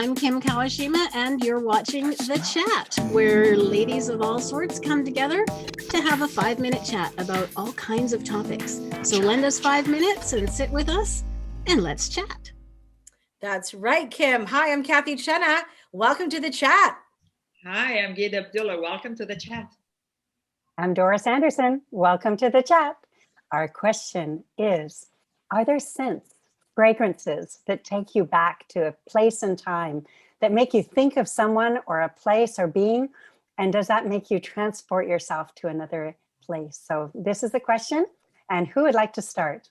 I'm Kim Kawashima, and you're watching The Chat, where ladies of all sorts come together to have a 5-minute chat about all kinds of topics. So lend us 5 minutes and sit with us, and let's chat. That's right, Kim. Hi, I'm Kathy Chenna. Welcome to The Chat. Hi, I'm Gita Abdullah. Welcome to The Chat. I'm Doris Anderson. Welcome to The Chat. Our question is, are there scents, fragrances that take you back to a place and time, that make you think of someone or a place or being? And does that make you transport yourself to another place? So this is the question. And who would like to start?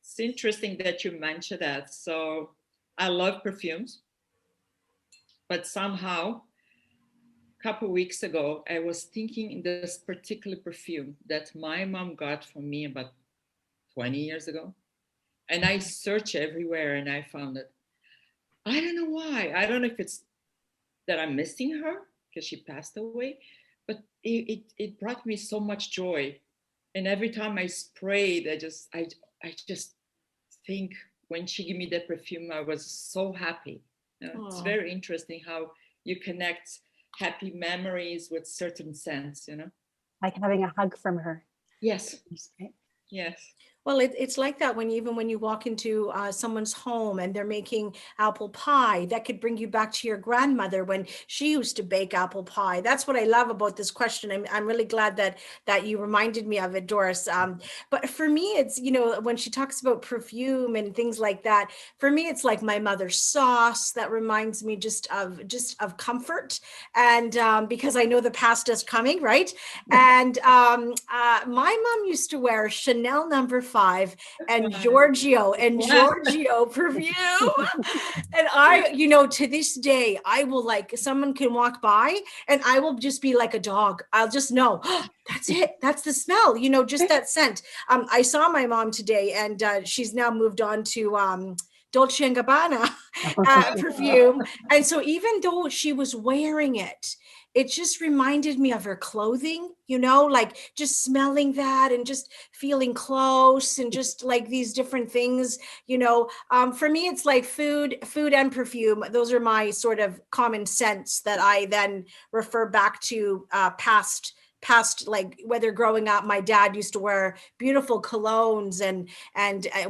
It's interesting that you mentioned that. So I love perfumes, but somehow a couple of weeks ago, I was thinking in this particular perfume that my mom got for me about 20 years ago. And I searched everywhere and I found it. I don't know why. I don't know if it's that I'm missing her because she passed away, but it brought me so much joy. And every time I sprayed, I just think when she gave me that perfume, I was so happy. It's very interesting how you connect happy memories with certain scents, Like having a hug from her. Yes. Yes. Well, it's like that when you walk into someone's home and they're making apple pie, that could bring you back to your grandmother when she used to bake apple pie. That's what I love about this question. I'm really glad that you reminded me of it, Doris. But for me, it's, when she talks about perfume and things like that, for me, it's like my mother's sauce that reminds me just of comfort. And because I know the past is coming, right? And my mom used to wear Chanel No. 5 and Giorgio perfume. And I, to this day, I will someone can walk by and I will just be like a dog. I'll just know, that's it. That's the smell, just that scent. I saw my mom today and she's now moved on to Dolce & Gabbana perfume. And so even though she was wearing it, it just reminded me of her clothing, just smelling that and just feeling close and just like these different things, for me, it's like food and perfume. Those are my sort of common scents that I then refer back to past, like whether growing up, my dad used to wear beautiful colognes and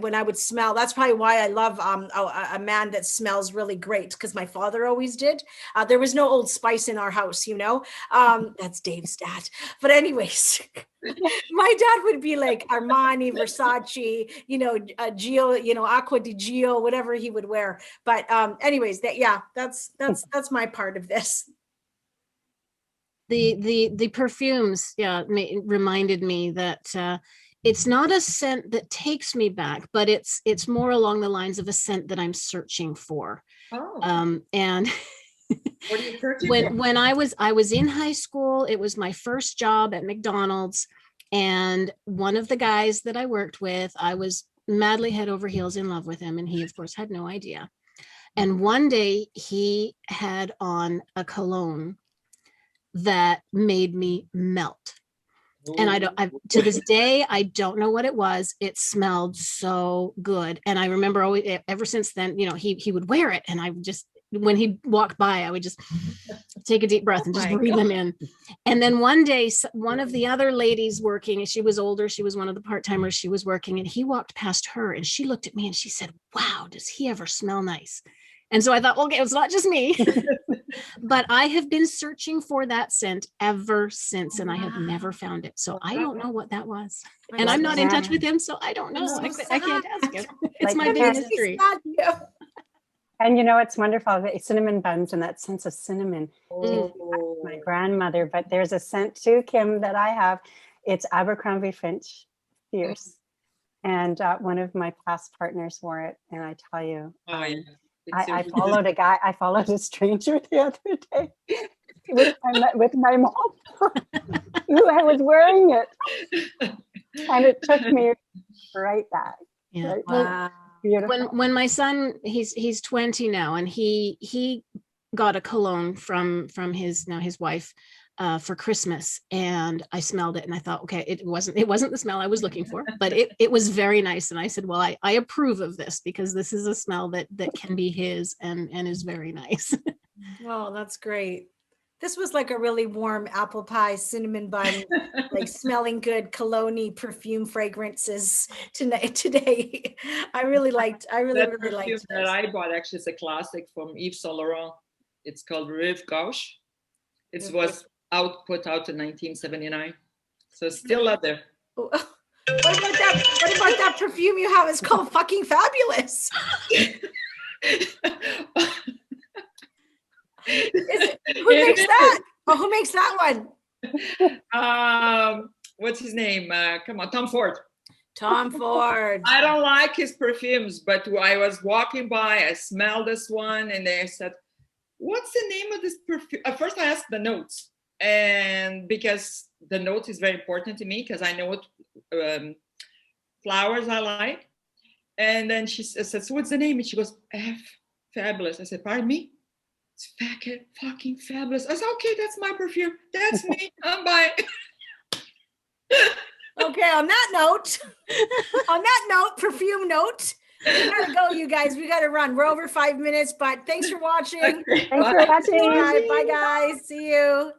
when I would smell, that's probably why I love a man that smells really great, because my father always did. There was no Old Spice in our house, that's Dave's dad. But anyways, my dad would be like Armani, Versace, Gio, Acqua di Gio, whatever he would wear. But anyways, that's my part of this. The perfumes, reminded me that it's not a scent that takes me back, but it's more along the lines of a scent that I'm searching for. And what are you searching for? When I was in high school, it was my first job at McDonald's, and one of the guys that I worked with, I was madly head over heels in love with him, and he of course had no idea. And one day he had on a cologne that made me melt. And to this day, I don't know what it was. It smelled so good. And I remember always, ever since then, he would wear it. And I would just, when he walked by, I would just take a deep breath and just breathe him in. And then one day, one of the other ladies working, she was older, she was one of the part-timers, she was working, and he walked past her and she looked at me and she said, "Wow, does he ever smell nice?" And so I thought, okay, it's not just me, but I have been searching for that scent ever since, and I have never found it. So I don't know what that was. And I'm not in touch with him, so I don't know. I can't ask him. It's my big mystery. And it's wonderful, the cinnamon buns and that sense of cinnamon. My grandmother, but there's a scent too, Kim, that I have. It's Abercrombie Fitch Fierce. And one of my past partners wore it. And I tell you, I followed a guy. I followed a stranger the other day with my mom, who I was wearing it, and it took me right back. Yeah. Right Well, back. Beautiful. When my son, he's 20 now, and he got a cologne from his wife, for Christmas, and I smelled it and I thought, okay, it wasn't the smell I was looking for, but it was very nice. And I said, well, I approve of this because this is a smell that can be his and is very nice. Oh, that's great. This was like a really warm apple pie, cinnamon bun, like smelling good cologne perfume fragrances today. I really liked That liked perfume that this. I bought actually is a classic from Yves Saint Laurent. It's called Rive Gauche. It was put out in 1979. So it's still out there. What about that perfume you have? It's called fucking fabulous. Who makes that? Oh, who makes that one? What's his name? Come on, Tom Ford. Tom Ford. I don't like his perfumes, but I was walking by, I smelled this one, and I said, what's the name of this perfume? At first I asked the notes, and because the note is very important to me, because I know what flowers I like. And then she said, so what's the name? And she goes, Fabulous. I said, pardon me? It's fucking fabulous. I said, okay, that's my perfume. That's me. I'm buying. Okay, on that note, perfume note, we gotta go, you guys. We gotta run. We're over 5 minutes, but thanks for watching. Okay, Thanks for watching. Bye, guys. See you.